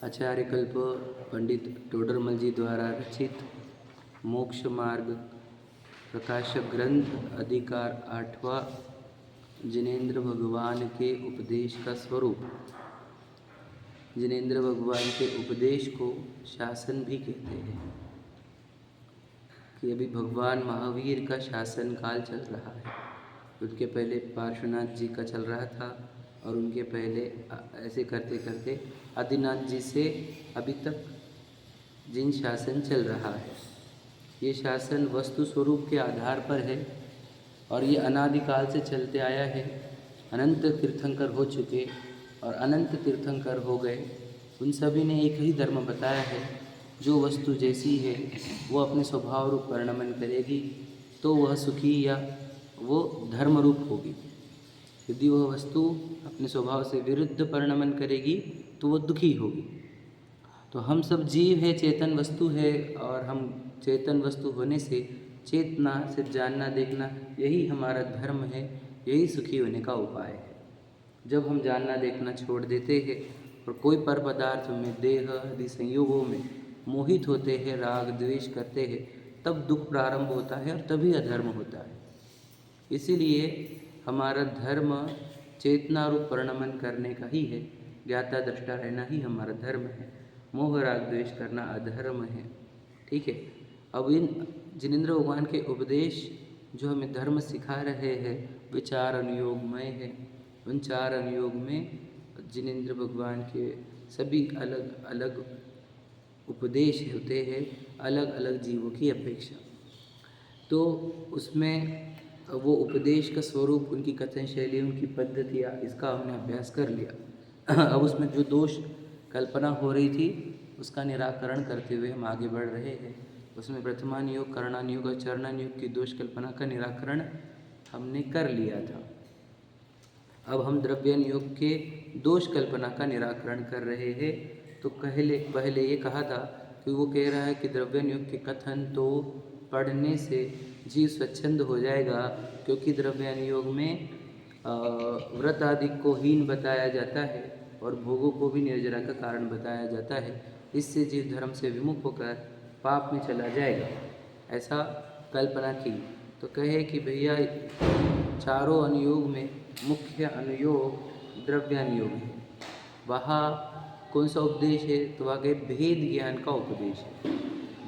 आचार्य कल्प पंडित टोडरमल जी द्वारा रचित मोक्ष मार्ग प्रकाशक ग्रंथ अधिकार 8वां जिनेंद्र भगवान के उपदेश का स्वरूप। जिनेंद्र भगवान के उपदेश को शासन भी कहते हैं कि अभी भगवान महावीर का शासन काल चल रहा है। उनके पहले पार्श्वनाथ जी का चल रहा था और उनके पहले ऐसे करते करते आदिनाथ जी से अभी तक जिन शासन चल रहा है, ये शासन वस्तु स्वरूप के आधार पर है और ये अनादिकाल से चलते आया है। अनंत तीर्थंकर हो चुके और अनंत तीर्थंकर हो गए, उन सभी ने एक ही धर्म बताया है। जो वस्तु जैसी है वो अपने स्वभाव रूप परिणमन करेगी तो वह सुखी या वो धर्म रूप होगी। यदि वह वस्तु अपने स्वभाव से विरुद्ध परिणमन करेगी तो वह दुखी होगी। तो हम सब जीव है, चेतन वस्तु है और हम चेतन वस्तु होने से चेतना से जानना देखना यही हमारा धर्म है, यही सुखी होने का उपाय है। जब हम जानना देखना छोड़ देते हैं और कोई पर पदार्थ में देह आदि संयोगों में मोहित होते हैं, राग द्वेष करते हैं, तब दुख प्रारंभ होता है और तभी अधर्म होता है। इसीलिए हमारा धर्म चेतना रूप परिणमन करने का ही है। ज्ञाता दृष्टा रहना ही हमारा धर्म है। मोह राग द्वेष करना अधर्म है। ठीक है। अब इन जिनेंद्र भगवान के उपदेश जो हमें धर्म सिखा रहे हैं वे 4 अनुयोगमय है। उन 4 अनुयोग में जिनेंद्र भगवान के सभी अलग अलग उपदेश होते हैं, अलग अलग जीवों की अपेक्षा। तो उसमें वो उपदेश का स्वरूप, उनकी कथन शैली, उनकी पद्धतियाँ, इसका हमने अभ्यास कर लिया। अब उसमें जो दोष कल्पना हो रही थी उसका निराकरण करते हुए हम आगे बढ़ रहे हैं। उसमें प्रथमानुयोग, करणानुयोग और चरणानुयोग की दोष कल्पना का निराकरण हमने कर लिया था। अब हम द्रव्यानुयोग के दोष कल्पना का निराकरण कर रहे हैं। तो पहले ये कहा था कि वो कह रहा है कि द्रव्यानुयोग के कथन तो पढ़ने से जीव स्वच्छंद हो जाएगा, क्योंकि द्रव्यानुयोग में व्रत आदि को हीन बताया जाता है और भोगों को भी निर्जरा का कारण बताया जाता है। इससे जीव धर्म से विमुख होकर पाप में चला जाएगा, ऐसा कल्पना की। तो कहे कि भैया 4 अनुयोग में मुख्य अनुयोग द्रव्यानुयोग है। वहाँ कौन सा उपदेश है? तो वहाँ भेद ज्ञान का उपदेश है।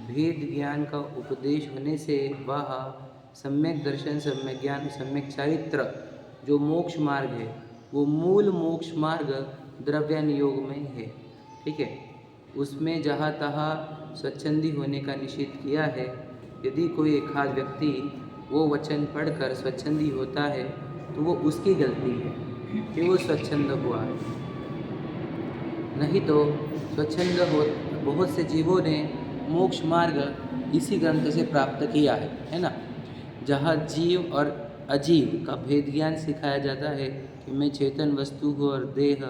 भेद ज्ञान का उपदेश होने से वह सम्यक दर्शन, सम्यक ज्ञान, सम्यक चरित्र जो मोक्ष मार्ग है वो मूल मोक्ष मार्ग द्रव्यानुयोग में है। ठीक है। उसमें जहाँ तहाँ स्वच्छंदी होने का निषेध किया है। यदि कोई एक आध व्यक्ति वो वचन पढ़कर स्वच्छंदी होता है तो वो उसकी गलती है कि वो स्वच्छंद हुआ है, नहीं तो स्वच्छंद हो बहुत से जीवों ने मोक्ष मार्ग इसी ग्रंथ से प्राप्त किया है ना। जहाँ जीव और अजीव का भेद ज्ञान सिखाया जाता है कि मैं चेतन वस्तु हूँ और देह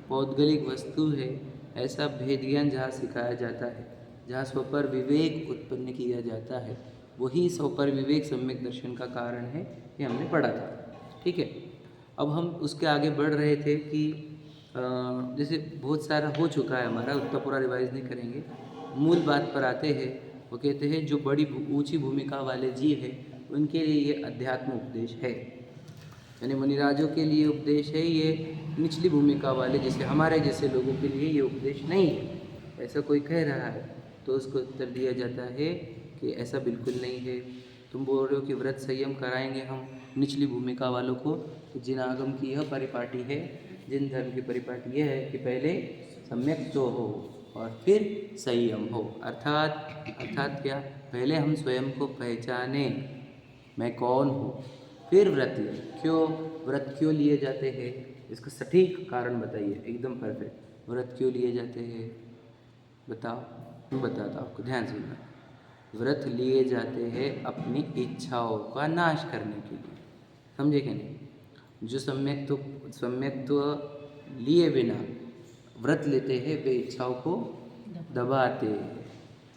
पौद्गलिक वस्तु है, ऐसा भेद ज्ञान जहाँ सिखाया जाता है, जहाँ स्वपर विवेक उत्पन्न किया जाता है, वही स्वपर विवेक सम्यक दर्शन का कारण है, ये हमने पढ़ा था। ठीक है। अब हम उसके आगे बढ़ रहे थे कि जैसे बहुत सारा हो चुका है हमारा, उतना पूरा रिवाइज नहीं करेंगे। मूल बात पर आते हैं। वो कहते हैं जो बड़ी ऊंची भूमिका वाले जीव है उनके लिए ये अध्यात्म उपदेश है, यानी मुनिराजों के लिए उपदेश है। ये निचली भूमिका वाले जैसे हमारे जैसे लोगों के लिए ये उपदेश नहीं है, ऐसा कोई कह रहा है तो उसको उत्तर दिया जाता है कि ऐसा बिल्कुल नहीं है। तुम बोल रहे हो कि व्रत संयम कराएंगे हम निचली भूमिका वालों को, तो जिन आगम की यह परिपाटी है, जिन धर्म की परिपाटी यह है कि पहले सम्यक तो हो और फिर संयम हो। अर्थात क्या? पहले हम स्वयं को पहचाने, मैं कौन हूँ, फिर व्रत लें। क्यों व्रत क्यों लिए जाते हैं? इसका सटीक कारण बताइए, एकदम परफेक्ट। व्रत क्यों लिए जाते हैं बताओ? मैं बताता हूँ आपको, ध्यान सुनना। व्रत लिए जाते हैं अपनी इच्छाओं का नाश करने के लिए, समझे कि नहीं? जो सम्यक्त्व लिए बिना व्रत लेते हैं वे इच्छाओं को दबाते हैं,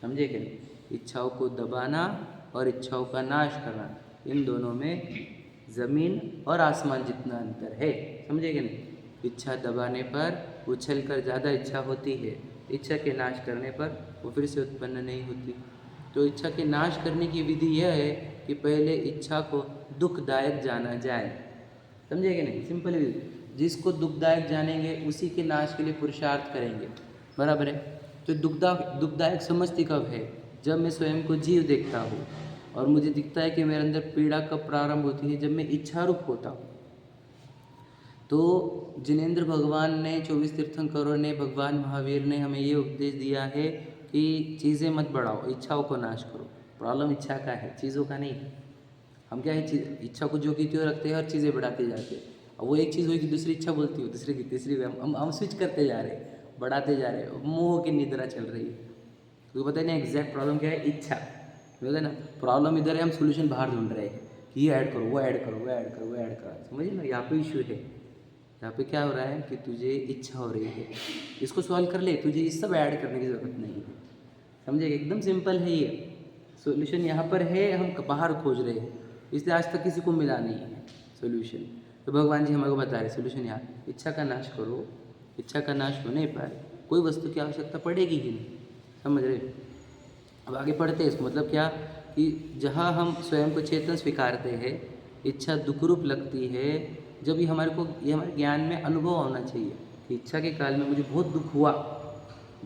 समझे कि नहीं? इच्छाओं को दबाना और इच्छाओं का नाश करना, इन दोनों में ज़मीन और आसमान जितना अंतर है, समझे कि नहीं? इच्छा दबाने पर उछल कर ज़्यादा इच्छा होती है, इच्छा के नाश करने पर वो फिर से उत्पन्न नहीं होती। तो इच्छा के नाश करने की विधि यह है कि पहले इच्छा को दुखदायक जाना जाए। समझे कि नहीं? सिंपल विधि। जिसको दुखदायक जानेंगे उसी के नाश के लिए पुरुषार्थ करेंगे, बराबर है। तो दुखदायक समझती कब है? जब मैं स्वयं को जीव देखता हूँ और मुझे दिखता है कि मेरे अंदर पीड़ा कब प्रारंभ होती है, जब मैं इच्छारूप होता हूँ। तो जिनेंद्र भगवान ने, 24 तीर्थंकरों ने, भगवान महावीर ने हमें ये उपदेश दिया है कि चीज़ें मत बढ़ाओ, इच्छाओं को नाश करो। प्रॉब्लम इच्छा का है, चीज़ों का नहीं। हम क्या है, इच्छा को जो की त्यों रखते हैं, हर चीज़ें बढ़ाते जाते हैं। अब वो एक चीज़ हुई कि दूसरी इच्छा बोलती हो, दूसरी की तीसरी, हम स्विच करते जा रहे हैं, बढ़ाते जा रहे हैं, मोह की निद्रा चल रही है। तो पता नहीं एग्जैक्ट प्रॉब्लम क्या है, इच्छा। बोलते ना प्रॉब्लम इधर है, हम सोल्यूशन बाहर ढूंढ रहे हैं कि ये ऐड करो, वो ऐड करो, वो ऐड करो, वो ऐड करो। समझिए ना, यहाँ पे इशू है। यहाँ पे क्या हो रहा है कि तुझे इच्छा हो रही है, इसको सॉल्व कर ले, तुझे ये सब ऐड करने की ज़रूरत नहीं है। समझे? एकदम सिंपल है ये, सॉल्यूशन यहाँ पर है, हम बाहर खोज रहे हैं, इसलिए आज तक किसी को मिला नहीं है सॉल्यूशन। तो भगवान जी हमारे को बता रहे सॉल्यूशन यहाँ, इच्छा का नाश करो। इच्छा का नाश होने पर कोई वस्तु की आवश्यकता पड़ेगी ही नहीं। समझ रहे? अब आगे पढ़ते हैं। इसको मतलब क्या कि जहाँ हम स्वयं को चेतन स्वीकारते हैं, इच्छा दुखरूप लगती है, जब ये हमारे ज्ञान में अनुभव होना चाहिए कि इच्छा के काल में मुझे बहुत दुख हुआ।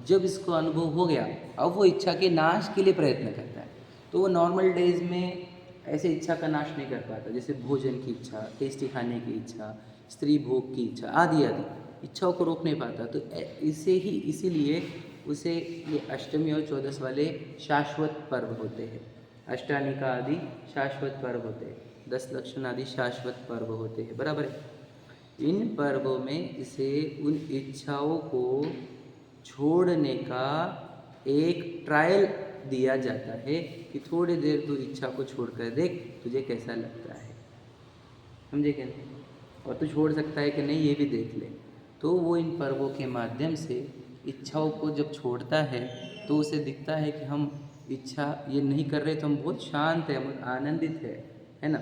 जब इसको अनुभव हो गया, अब वो इच्छा के नाश के लिए प्रयत्न करता है। तो वो नॉर्मल डेज में ऐसे इच्छा का नाश नहीं कर पाता, जैसे भोजन की इच्छा, टेस्टी खाने की इच्छा, स्त्री भोग की इच्छा, आदि आदि इच्छाओं को रोक नहीं पाता। तो इसीलिए उसे ये अष्टमी और 14 वाले शाश्वत पर्व होते हैं। अष्टानिका आदि शाश्वत पर्व होते हैं, 10 लक्षण आदि शाश्वत पर्व होते हैं, बराबर है। इन पर्वों में इसे उन इच्छाओं को छोड़ने का एक ट्रायल दिया जाता है कि थोड़ी देर तू इच्छा को छोड़कर देख, तुझे कैसा लगता है। समझे क्या? और तू छोड़ सकता है कि नहीं, ये भी देख ले। तो वो इन पर्वों के माध्यम से इच्छाओं को जब छोड़ता है तो उसे दिखता है कि हम इच्छा ये नहीं कर रहे, तो हम बहुत शांत है, हम आनंदित है ना।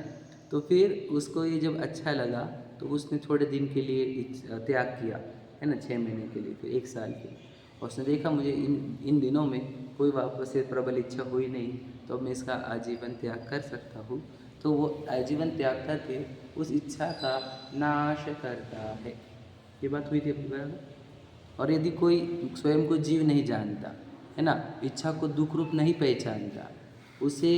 तो फिर उसको ये जब अच्छा लगा तो उसने थोड़े दिन के लिए त्याग किया, है ना, 6 महीने के लिए, फिर 1 साल के लिए। और उसने देखा मुझे इन दिनों में कोई वापस से प्रबल इच्छा हुई नहीं, तो अब मैं इसका आजीवन त्याग कर सकता हूँ। तो वो आजीवन त्याग करके उस इच्छा का नाश करता है। ये बात हुई थी अपनी बराबर। और यदि कोई स्वयं को जीव नहीं जानता, है ना, इच्छा को दुख रूप नहीं पहचानता, उसे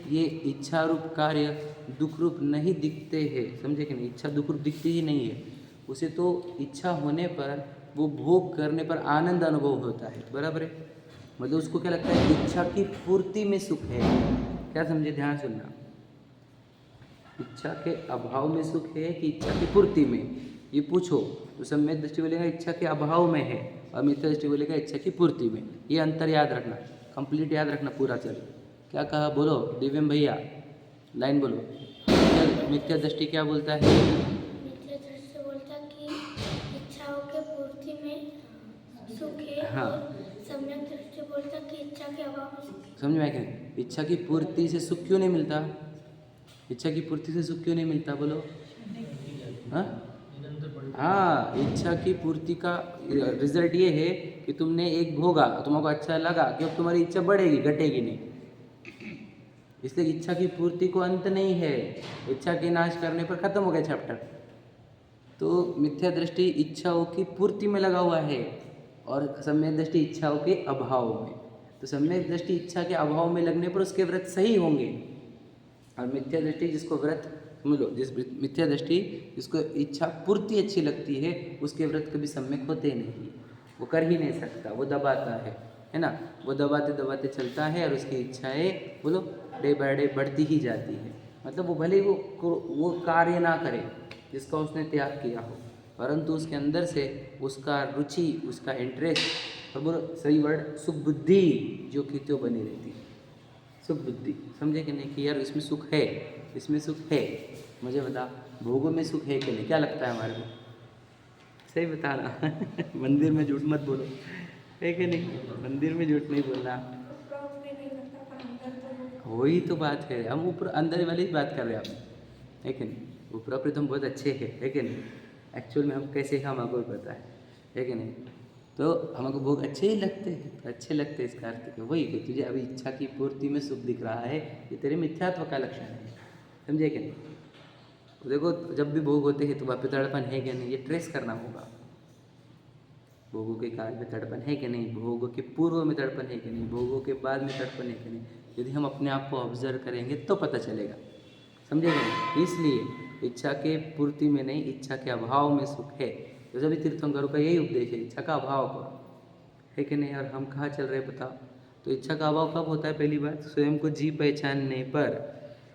ये इच्छा रूप कार्य दुख रूप नहीं दिखते हैं। समझे कि नहीं? इच्छा दुख रूप दिखती ही नहीं है उसे। तो इच्छा होने पर, वो भोग करने पर आनंद अनुभव होता है, बराबर है। मतलब उसको क्या लगता है, इच्छा की पूर्ति में सुख है। क्या समझे? ध्यान सुनना। इच्छा के अभाव में सुख है कि इच्छा की पूर्ति में, ये पूछो तो सम्यक दृष्टि बोलेगा इच्छा के अभाव में है, और मिथ्या दृष्टि बोलेगा इच्छा की पूर्ति में। ये अंतर याद रखना, कंप्लीट याद रखना पूरा। चल क्या कहा, बोलो दिव्यम भैया, लाइन बोलो। मिथ्या दृष्टि क्या बोलता है? मिथ्या दृष्टि बोलता कि इच्छाओं के पूर्ति में सुख है। हाँ। सम्यक दृष्टि बोलता कि इच्छा के अभाव में सुख है। समझ में आया? इच्छा की पूर्ति से सुख क्यों नहीं मिलता? इच्छा की पूर्ति से सुख क्यों नहीं मिलता, बोलो। हाँ, इच्छा की पूर्ति का रिजल्ट ये है कि तुमने एक भोगा, तुमको अच्छा लगा, कि अब तुम्हारी इच्छा बढ़ेगी, घटेगी नहीं। इसलिए इच्छा की पूर्ति को अंत नहीं है, इच्छा के नाश करने पर खत्म हो गया चैप्टर। तो मिथ्या दृष्टि इच्छाओं की पूर्ति में लगा हुआ है, और सम्यक दृष्टि इच्छाओं के अभाव में। तो सम्यक दृष्टि इच्छा के अभाव में लगने पर उसके व्रत सही होंगे, और मिथ्या दृष्टि जिसको व्रत, समझ लो, जिस मिथ्या दृष्टि जिसको इच्छा पूर्ति अच्छी लगती है, उसके व्रत कभी सम्यक होते नहीं, वो कर ही नहीं सकता, वो दबाता है ना। वो दबाते दबाते चलता है और उसकी इच्छाएं, बोलो, डे बाय डे बढ़ती ही जाती है। मतलब वो भले वो कार्य ना करे जिसका उसने त्याग किया हो, परंतु उसके अंदर से उसका रुचि, उसका इंटरेस्ट, और बोलो सही वर्ड, सुख बुद्धि जो की त्यों बनी रहती है। सुख बुद्धि, समझे कि नहीं, कि यार इसमें सुख है, इसमें सुख है। मुझे बता, भोगों में सुख है कि नहीं? क्या लगता है हमारे को? सही बताना। मंदिर में झूठ मत बोलो, है कि नहीं? मंदिर में झूठ नहीं बोलना। वही तो बात है, हम ऊपर अंदर वाली बात कर रहे हैं हम, है कि नहीं? ऊपर ऊपर तो हम बहुत अच्छे हैं, है कि नहीं? एक्चुअल में हम कैसे हैं हमको पता है कि नहीं? तो हमको भोग अच्छे ही लगते हैं, तो अच्छे लगते हैं इसका अर्थ वही कि तुझे अभी इच्छा की पूर्ति में सुख दिख रहा है, ये तेरे मिथ्यात्व का लक्षण है। समझे क्या? तो देखो जब भी भोग होते हैं तो वहाँ पे तड़पन है क्या नहीं, ये ट्रेस करना होगा। भोगों के काल में तड़पन है कि नहीं, भोगों के पूर्व में तड़पन है कि नहीं, भोगों के बाद में तड़पन है कि नहीं, यदि हम अपने आप को ऑब्जर्व करेंगे तो पता चलेगा। समझेगा नहीं? इसलिए इच्छा के पूर्ति में नहीं, इच्छा के अभाव में सुख है। तो सभी तीर्थंकरों का यही उपदेश है, इच्छा का अभाव करो, है कि नहीं। और हम कहाँ चल रहे बताओ? तो इच्छा का अभाव कब होता है? पहली बात, स्वयं को जी पहचानने पर।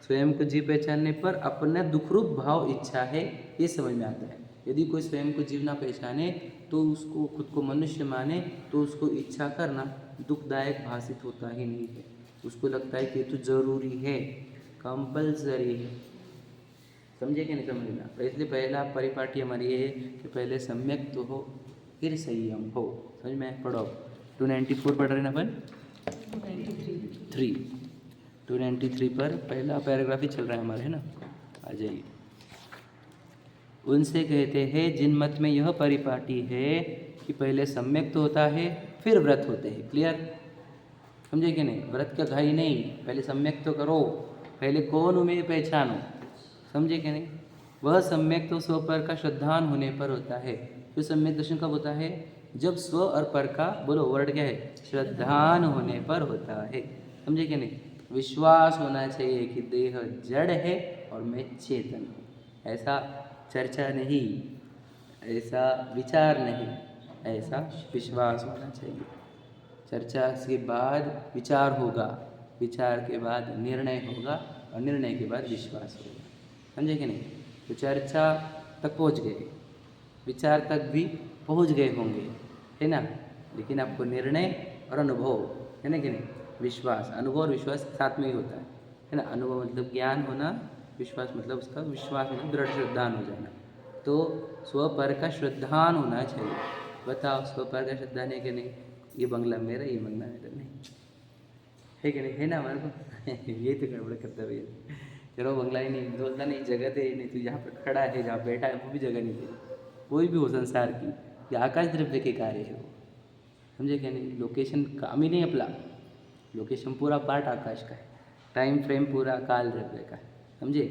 स्वयं को जी पहचानने पर अपना दुखरूप भाव इच्छा है, ये समझ में आता है। यदि कोई स्वयं को जीव ना पहचाने तो उसको खुद को मनुष्य माने तो उसको इच्छा करना दुखदायक भाषित होता ही नहीं है। उसको लगता है कि ये तो जरूरी है, कंपल्सरी है। समझे कि नहीं समझना? तो इसलिए पहला परिपाटी हमारी ये है कि पहले सम्यक तो हो फिर संयम हो। समझ में? पढ़ो 294 पढ़ रहे ना अपन? 293 पर पहला पैराग्राफ ही चल रहा है हमारे, है ना? आ जाइए। उनसे कहते हैं जिन मत में यह परिपाटी है कि पहले सम्यक तो होता है फिर व्रत होते हैं। क्लियर? समझे कि नहीं? व्रत का घाई नहीं, पहले सम्यक तो करो, पहले कौन हूँ मैं पहचानो। समझे कि नहीं? वह सम्यक तो स्व पर का श्रद्धान होने पर होता है। जो सम्यक दर्शन कब होता है? जब स्व और पर का, बोलो वर्ड क्या है? श्रद्धान होने पर होता है। समझे कि नहीं? विश्वास होना चाहिए कि देह जड़ है और मैं चेतन हूँ, ऐसा चर्चा नहीं, ऐसा विचार नहीं, ऐसा विश्वास होना चाहिए। चर्चा के बाद विचार होगा, विचार के बाद निर्णय होगा और निर्णय के बाद विश्वास होगा। समझे कि नहीं? तो चर्चा तक पहुंच गए, विचार तक भी पहुंच गए होंगे, है ना? लेकिन आपको निर्णय और अनुभव, है ना कि नहीं? विश्वास, अनुभव और विश्वास साथ में ही होता है ना? अनुभव मतलब ज्ञान होना, विश्वास मतलब उसका विश्वास मतलब दृढ़ श्रद्धान हो जाना। तो स्व पर का श्रद्धान होना चाहिए। बताओ स्व पर का श्रद्धान है कि नहीं? ये बंगला मेरा, ये बंगला मेरा नहीं है कि नहीं? है ना हमारे को? ये तो गड़बड़ करता भैया। चलो बंगला ही नहीं बोलता, नहीं जगह थे ही नहीं, तो यहाँ पर खड़ा है, जहाँ बैठा है वो भी जगह नहीं थी। कोई भी हो संसार की, ये आकाश द्रव्य के कार्य है वो। समझे क्या नहीं? लोकेशन काम ही नहीं अपना, लोकेशन पूरा पार्ट आकाश का है, टाइम फ्रेम पूरा काल द्रव्य का है। समझे?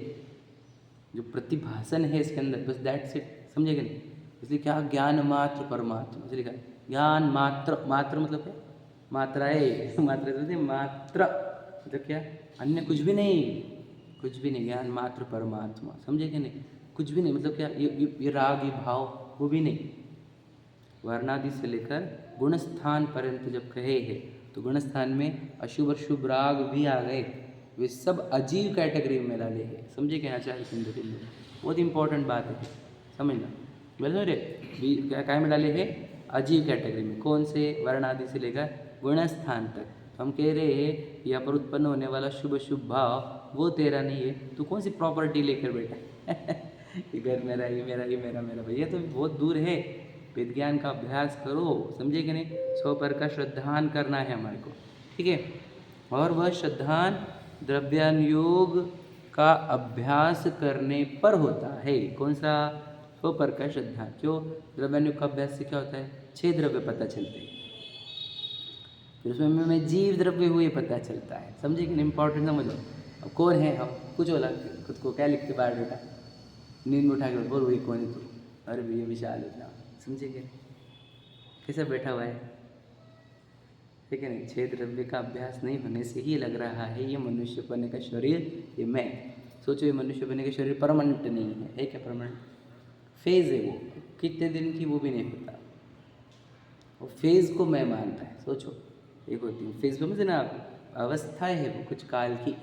जो प्रतिभासन है इसके अंदर, बस दैट्स इट। समझे कि नहीं? इसलिए क्या? ज्ञान मात्र परमात्मा, इसलिए लिखा है ज्ञान मात्र। मात्र मतलब क्या? मात्राएँ मात्रा तो मात्र मतलब क्या? अन्य कुछ भी नहीं, कुछ भी नहीं, ज्ञान मात्र परमात्मा। समझे कि नहीं? कुछ भी नहीं मतलब क्या? ये राग, ये भाव, वो भी नहीं। वर्णादि से लेकर गुणस्थान पर्यंत जब कहे हैं तो गुणस्थान में अशुभ और शुभ राग भी आ गए, वे सब अजीव कैटेगरी में डाले हैं। समझे क्या? आचार्य सिंधु के लिए बहुत इंपॉर्टेंट बात है, समझना। बोलो रे क्या में डाले हैं? अजीव कैटेगरी में। कौन से? वर्ण आदि से लेकर गुणस्थान तक। तो हम कह रहे हैं यहाँ पर उत्पन्न होने वाला शुभ शुभ भाव वो तेरा नहीं है, तो कौन सी प्रॉपर्टी लेकर बैठा ये घर मेरा, ये मेरा, ये मेरा, मेरा भैया तो बहुत दूर है। विज्ञान का अभ्यास करो, समझे कि नहीं? स्व पर का श्रद्धान करना है हमारे को, ठीक है? और वह श्रद्धान द्रव्यानुयोग का अभ्यास करने पर होता है। कौन सा? स्व पर का श्रद्धान। क्यों? द्रव्यानुयोग का अभ्यास से क्या होता है? 6 द्रव्य पता चलते हैं, फिर उसमें मैं जीव द्रव्य हुए पता चलता है। समझे कि नहीं? इंपॉर्टेंट समझो। अब कौन है हम? कुछ बोला खुद को क्या लिखते बायोडाटा, नींद में उठा के बोल वही कौन है तू? अरे भैया विशाल इतना। समझे क्या? कैसे बैठा हुआ है, ठीक है नहीं? 6 द्रव्य का अभ्यास नहीं होने से ही लग रहा है ये मनुष्य बने का शरीर, ये मैं। सोचो ये मनुष्य बने का शरीर परमानेंट नहीं है क्या? परमानेंट फेज है वो, कितने दिन की वो भी नहीं होता। वो फेज़ को मैं मानता है। सोचो एक होती है फेज़, समझे ना? अवस्थाएं है वो कुछ काल की,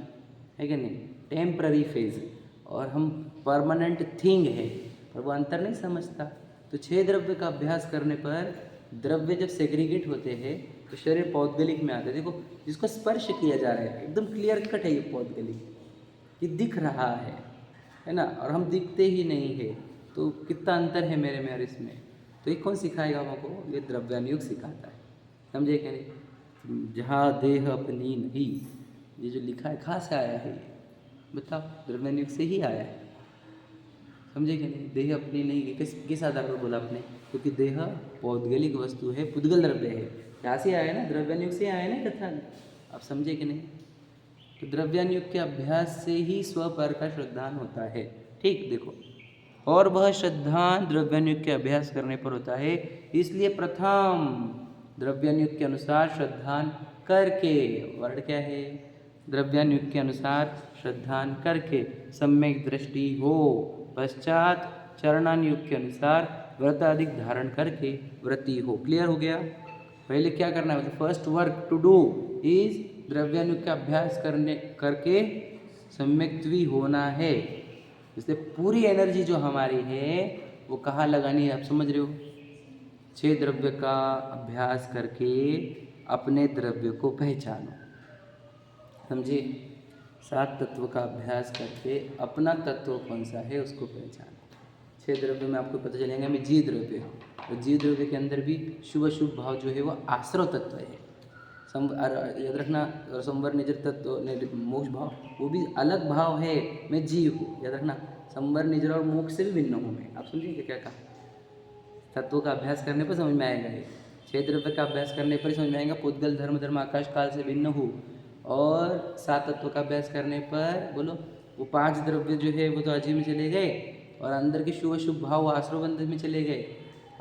है कि नहीं? Temporary phase. और हम परमानेंट थिंग है, पर वो अंतर नहीं समझता। तो 6 द्रव्य का अभ्यास करने पर द्रव्य जब सेग्रीगेट होते हैं तो शरीर पौद्गलिक में आता है। देखो जिसको स्पर्श किया जा रहा है एकदम क्लियर कट है, ये पौद्गलिक, ये दिख रहा है ना? और हम दिखते ही नहीं है, तो कितना अंतर है मेरे में और इसमें। तो ये कौन सिखाएगा हमको? ये द्रव्यानुयोग सिखाता है। समझे क्या नहीं? जहाँ देह अपनी नहीं, ये जो लिखा है कहाँ से आया है? ये बताओ, द्रव्यानुयोग से ही आया है। समझे कि नहीं? देह अपनी नहीं है। किस आधार पर बोला आपने? क्योंकि देह पौद्गलिक वस्तु है, पुद्गल द्रव्य है। यहाँ से आया ना, द्रव्यानुग से आया ना कथन। आप समझे कि नहीं? तो द्रव्यानुग के अभ्यास से ही स्वपर का श्रद्धान होता है। ठीक, देखो, और वह श्रद्धान द्रव्यानुग के अभ्यास करने पर होता है। इसलिए प्रथम द्रव्यानुग के अनुसार श्रद्धान करके, वर्ण क्या है? द्रव्यानुग के अनुसार श्रद्धान करके सम्यक दृष्टि हो, पश्चात चरणानुग के अनुसार व्रत अधिक धारण करके व्रती हो। क्लियर हो गया? पहले क्या करना है? First work to do is द्रव्यानुग का अभ्यास करके सम्यक्त्वी होना है। इसलिए पूरी एनर्जी जो हमारी है वो कहाँ लगानी है? आप समझ रहे हो? 6 द्रव्य का अभ्यास करके अपने द्रव्य को पहचानो। समझे? 7 तत्व का अभ्यास करके अपना तत्व कौन सा है उसको पहचानो। 6 द्रव्य में आपको पता चलेगा मैं जीव द्रव्य हूँ, और जीव द्रव्य के अंदर भी शुभ अशुभ भाव जो है वो आश्रव तत्व है। याद रखना, संवर निजर तत्व मोक्ष भाव वो भी अलग भाव है। मैं जीव हूँ, याद रखना, संवर निजर और मोक्ष से भी भिन्न हूँ मैं। आप समझिए क्या कहा? तत्वों का अभ्यास करने पर समझ में आएगा ये। 6 द्रव्य का अभ्यास करने पर समझ में आएगा पुद्गल धर्म आकाश काल से भिन्न हूँ। और 7 तत्वों का अभ्यास करने पर बोलो वो 5 द्रव्य जो है वो तो अजीव में चले गए, और अंदर के शुभ शुभ भाव आश्रव बंध में चले गए,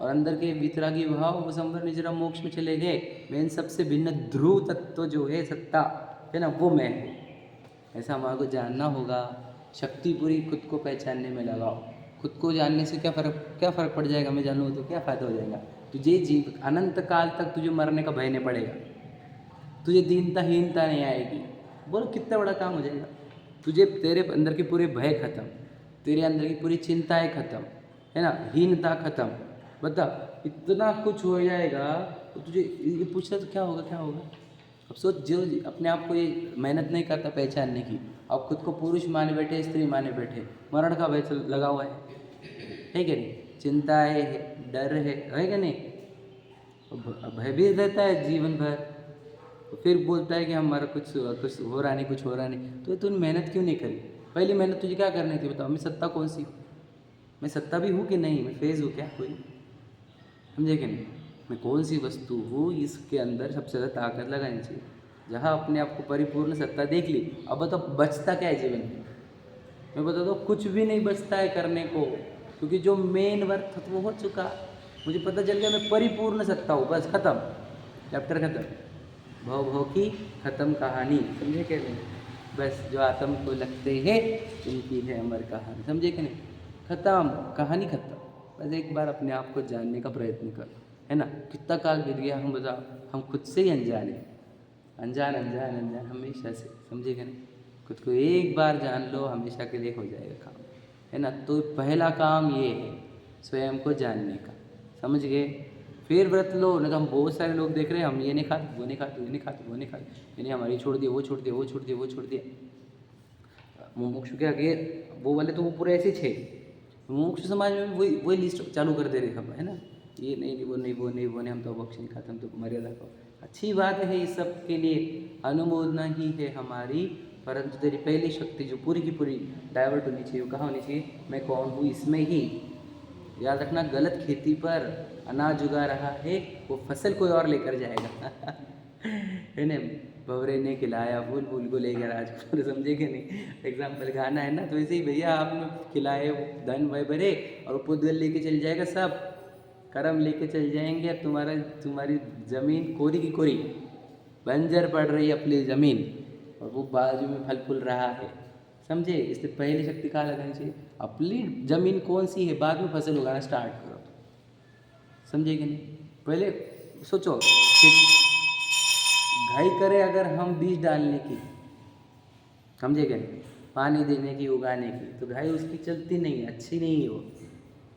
और अंदर के वितरागी भाव वो संवर निजरा मोक्ष में चले गए। मैं इन सबसे भिन्न ध्रुव तत्व जो है सत्ता है ना, वो मैं हूँ। ऐसा हमारे को जानना होगा। शक्ति पूरी खुद को पहचानने में लगाओ। खुद को जानने से क्या फ़र्क पड़ जाएगा? मैं जानूँ तो क्या फ़ायदा हो जाएगा? तुझे जीव अनंत काल तक तुझे मरने का भय नहीं पड़ेगा, तुझे दीनता नहीं आएगी। बोलो कितना बड़ा काम हो जाएगा। तुझे तेरे अंदर के पूरे भय खत्म, तेरे अंदर की पूरी चिंताएं खत्म, है ना, हीनता खत्म। बता, इतना कुछ हो जाएगा। तो तुझे ये पूछना तो क्या होगा? अब सोच, जो अपने आप को ये मेहनत नहीं करता पहचानने की, अब खुद को पुरुष माने बैठे, स्त्री माने बैठे, मरण का भय लगा हुआ है कि नहीं? चिंता है, डर है कि नहीं? भय भी रहता है जीवन भर। तो फिर बोलता है कि हमारा कुछ हो रहा नहीं। तो तूने मेहनत क्यों नहीं करी? पहली मेहनत तुझे क्या करनी थी? बताओ, मैं सत्ता कौन सी हूँ? मैं सत्ता भी हूँ कि नहीं? मैं फेज हूँ क्या कोई? समझे कि नहीं? मैं कौन सी वस्तु हूँ? इसके अंदर सबसे ज़्यादा ताकत लगानी चाहिए। जहाँ अपने आप को परिपूर्ण सत्ता देख ली, अब बताओ बचता क्या है जीवन में? मैं बता दो, कुछ भी नहीं बचता है करने को, क्योंकि जो मेन वर्क वो हो चुका। मुझे पता चल गया मैं परिपूर्ण सत्ता हूँ, बस खत्म, चैप्टर खत्म, भव की खत्म कहानी। समझे क्या नहीं? बस जो आत्म को लगते हैं उनकी है अमर कहानी। समझे कि नहीं? खत्म, कहानी खत्म। बस एक बार अपने आप को जानने का प्रयत्न कर, है ना। कितना काल बीत गया, हम बताओ, हम खुद से ही अनजान हैं, अनजान हमेशा से। समझे कि नहीं? खुद को एक बार जान लो, हमेशा के लिए हो जाएगा काम, है ना। तो पहला काम ये है स्वयं को जानने का। समझ गए? फिर व्रत लो। नहीं तो हम बहुत सारे लोग देख रहे हैं, हम ये नहीं खाते, वो नहीं खाते, यानी हमारी छोड़ दिया। मुमुक्षु के आगे वो वाले तो वो पूरे ऐसे थे। मुमुक्षु समाज में वही लिस्ट चालू कर दे रहे हम, है ना। ये नहीं, वो नहीं, हम तो भक्ष नहीं खाते, हम तो मर्यादा को। अच्छी बात है, इस सब के लिए अनुमोदना ही है हमारी। परंतु तेरी पहली शक्ति जो पूरी की पूरी डाइवर्ट होनी चाहिए, वो कहाँ होनी चाहिए? मैं कौन हूँ, इसमें ही। याद रखना, गलत खेती पर अनाज उगा रहा है, वो फसल कोई और लेकर जाएगा है ना। भवरे ने खिलाया फूल, फूल को लेकर आज फूल। समझे कि नहीं? एग्जाम्पल गाना है ना, तो ऐसे ही भैया आपने खिलाए धन भय भरे, और पुद्गल लेके चल जाएगा, सब कर्म लेके चल जाएंगे। तुम्हारी ज़मीन कोरी की कोरी बंजर पड़ रही है अपनी ज़मीन, और वो बाजू में फल फूल रहा है। समझे? इसलिए पहली शक्ति कहाँ लगानी चाहिए? अपनी ज़मीन कौन सी है, बाद में फसल उगाना स्टार्ट करो। समझे कि नहीं? पहले सोचो, घाई करे अगर हम बीज डालने की, समझे क्या नहीं, पानी देने की, उगाने की, तो घाई उसकी चलती नहीं है, अच्छी नहीं है वो।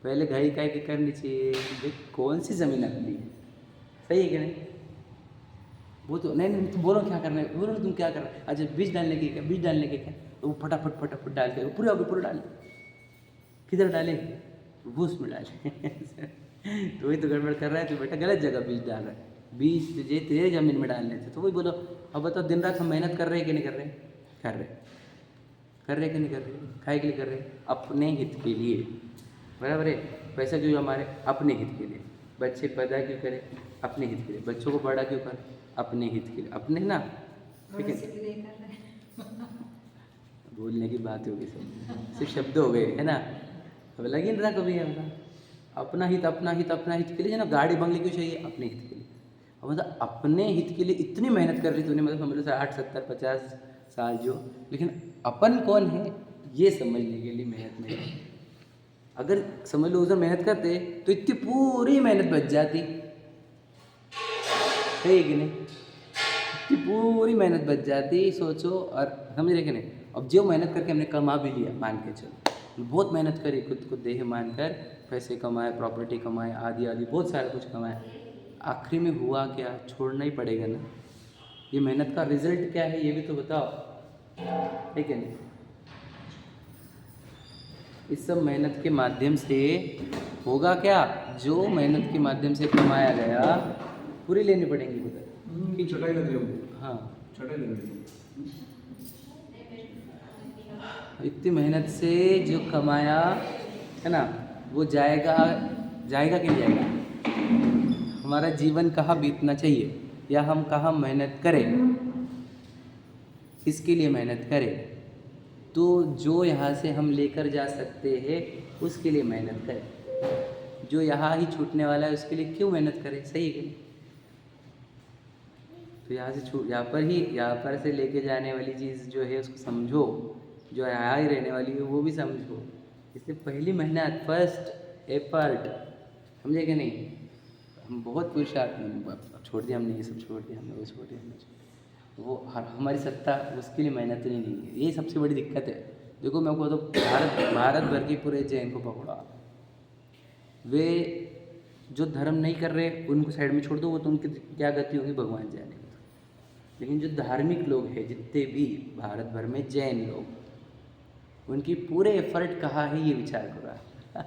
पहले घाई काय की करनी चाहिए, कौन सी ज़मीन अपनी है, सही है कि नहीं? वो तो नहीं, तुम बोलो क्या करना है, बोलो तुम क्या करना है। अच्छा, बीज डालने की क्या? बीज डालने के क्या? तो वो फटाफट डाल के पूरा डाल, किधर डाले? भूस में डाले तो वही तो गड़बड़ कर रहा है, तो बेटा गलत जगह बीज डाल रहा है। बीज तुझे तेरे ज़मीन में डालने थे। तो वही बोलो, अब बताओ, दिन रात हम मेहनत कर रहे हैं कि नहीं कर रहे? कर कर रहे कि नहीं कर रहे? काहे के लिए कर रहे? अपने हित के लिए, बराबर है। पैसा क्यों हमारे? अपने हित के लिए। बच्चे पैदा क्यों करें? अपने हित के लिए। बच्चों को बड़ा क्यों करें? अपने हित के लिए। अपने ना, ठीक है, बोलने की बात होगी, सब सिर्फ शब्द हो गए, है ना। अब लगी नहीं रहा कभी हमका अपना हित, अपना हित, अपना हित के लिए, है ना। गाड़ी बंगले क्यों चाहिए? अपने हित के लिए। अब मतलब अपने हित के लिए इतनी मेहनत कर रही तूने, मतलब समझ लो 60 70 50 साल जो, लेकिन अपन कौन है ये समझने के लिए मेहनत नहीं। अगर समझ लो उधर मेहनत करते तो इतनी पूरी मेहनत बच जाती, है कि नहीं? इतनी पूरी मेहनत बच जाती, सोचो। और समझ रहे कि नहीं? अब जो मेहनत करके हमने कमा भी लिया, मान के चलो बहुत मेहनत करी, खुद को देह मानकर पैसे कमाए, प्रॉपर्टी कमाए, आदि आदि बहुत सारा कुछ कमाए, आखिरी में हुआ क्या? छोड़ना ही पड़ेगा ना। ये मेहनत का रिजल्ट क्या है ये भी तो बताओ, है कि नहीं? इस सब मेहनत के माध्यम से होगा क्या? जो मेहनत के माध्यम से कमाया गया पूरी लेनी पड़ेंगी उधर। चटाई लग रही है। हाँ, चटाई लग रही है। इतनी मेहनत से जो कमाया है ना, वो जाएगा, जाएगा कि नहीं जाएगा? हमारा जीवन कहाँ बीतना चाहिए, या हम कहाँ मेहनत करें, किसके लिए मेहनत करें? तो जो यहाँ से हम लेकर जा सकते हैं उसके लिए मेहनत करें। जो यहाँ ही छूटने वाला है उसके लिए क्यों मेहनत करें? सही है कि नहीं? तो यहाँ से यहाँ पर से लेके जाने वाली चीज़ जो है उसको समझो, जो यहाँ ही रहने वाली है वो भी समझो। इसलिए पहली मेहनत, फर्स्ट एफर्ट, समझे कि नहीं? हम बहुत पुरुषार्थ छोड़ दिया हमने, ये सब छोड़ दिया हमने, वो छोड़ दिया हमने, वो हमारी सत्ता उसके लिए मेहनत नहीं है। ये सबसे बड़ी दिक्कत है। देखो मैं को तो भारत भर के पूरे जैन को पकड़ा, वे जो धर्म नहीं कर रहे उनको साइड में छोड़ दो, वो तो उनकी क्या गति होगी भगवान जाने। लेकिन जो धार्मिक लोग हैं जितने भी भारत भर में जैन लोग, उनकी पूरे एफर्ट कहाँ है ये विचार करो।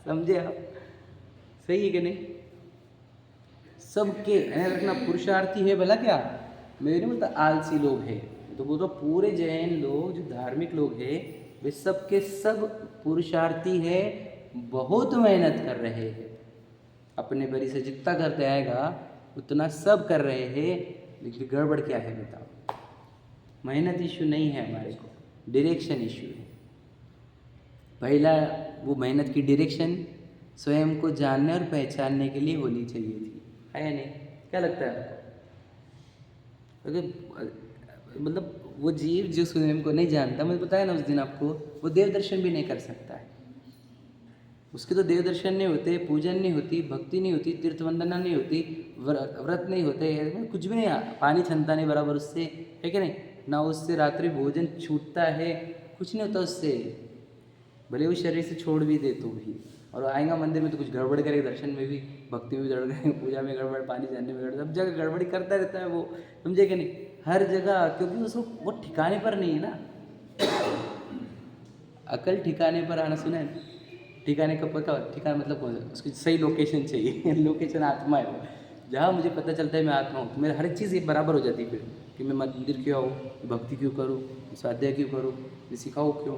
समझे आप? सही है कि नहीं? सबके रखना पुरुषार्थी है भला क्या, मैं नहीं बोलता आलसी लोग हैं, तो बोलता पूरे जैन लोग जो धार्मिक लोग हैं वे सब के सब पुरुषार्थी है, बहुत मेहनत कर रहे हैं, अपने बरी से जितना करते आएगा उतना सब कर रहे हैं। लेकिन गड़बड़ क्या है बताओ? मेहनत इशू नहीं है हमारे को, डायरेक्शन इशू है। पहला वो मेहनत की डायरेक्शन स्वयं को जानने और पहचानने के लिए होनी चाहिए थी, है या नहीं? क्या लगता है आपको? अगर मतलब वो जीव जो स्वयं को नहीं जानता, मुझे बताया ना उस दिन आपको, वो देव दर्शन भी नहीं कर सकता है। उसके तो देव दर्शन नहीं होते, पूजन नहीं होती, भक्ति नहीं होती, तीर्थ वंदना नहीं होती, व्रत नहीं होते, कुछ भी नहीं, पानी छनता नहीं बराबर उससे, है कि नहीं? ना उससे रात्रि भोजन छूटता है, कुछ नहीं होता उससे, भले वो शरीर से छोड़ भी दे तो भी। और आएगा मंदिर में तो कुछ गड़बड़ करेगा, दर्शन में भी, भक्ति में भी गड़बड़ करेगा, पूजा में गड़बड़, पानी जानने में गड़बड़, सब जगह गड़बड़ी करता रहता है वो, समझे कि नहीं? हर जगह, क्योंकि उसको वो ठिकाने पर नहीं है ना। अकल ठिकाने पर आना, सुना है? ठिकाने का पता, ठिकाना मतलब कौन सा? उसकी सही लोकेशन चाहिए। लोकेशन आत्मा है वो, जहाँ मुझे पता चलता है मैं आत्मा हूँ, तो मेरा हर चीज़ ये बराबर हो जाती है फिर, कि मैं मंदिर क्यों आऊँ, भक्ति क्यों करूँ, स्वाध्याय क्यों करूँ, सिखाऊँ क्यों,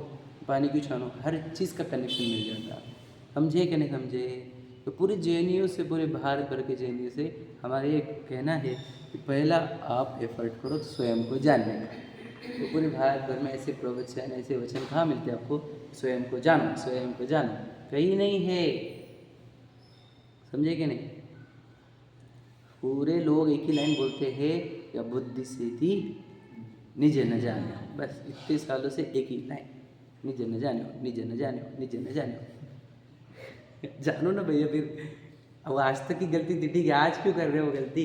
पानी क्यों छानूँ, हर चीज़ का कनेक्शन मिल जाता है। समझे कि नहीं समझे? तो पूरे जैनियों से, पूरे भारत भर के जैनियों से हमारा ये कहना है कि पहला आप एफर्ट करो तो स्वयं को जानने का। तो पूरे भारत भर में ऐसे प्रवचन, ऐसे वचन कहाँ मिलते हैं आपको? स्वयं को जानो, स्वयं को जानो, कहीं नहीं है। समझे कि नहीं? पूरे लोग एक ही लाइन बोलते हैं, या बुद्धि से थी निज न जाने, बस इतने सालों से एक ही लाइन, निज न जाने, निज न जाने, निज न जाने। जानो ना भैया फिर, अब आज तक की गलती थी, ठीक है, आज क्यों कर रहे हो गलती?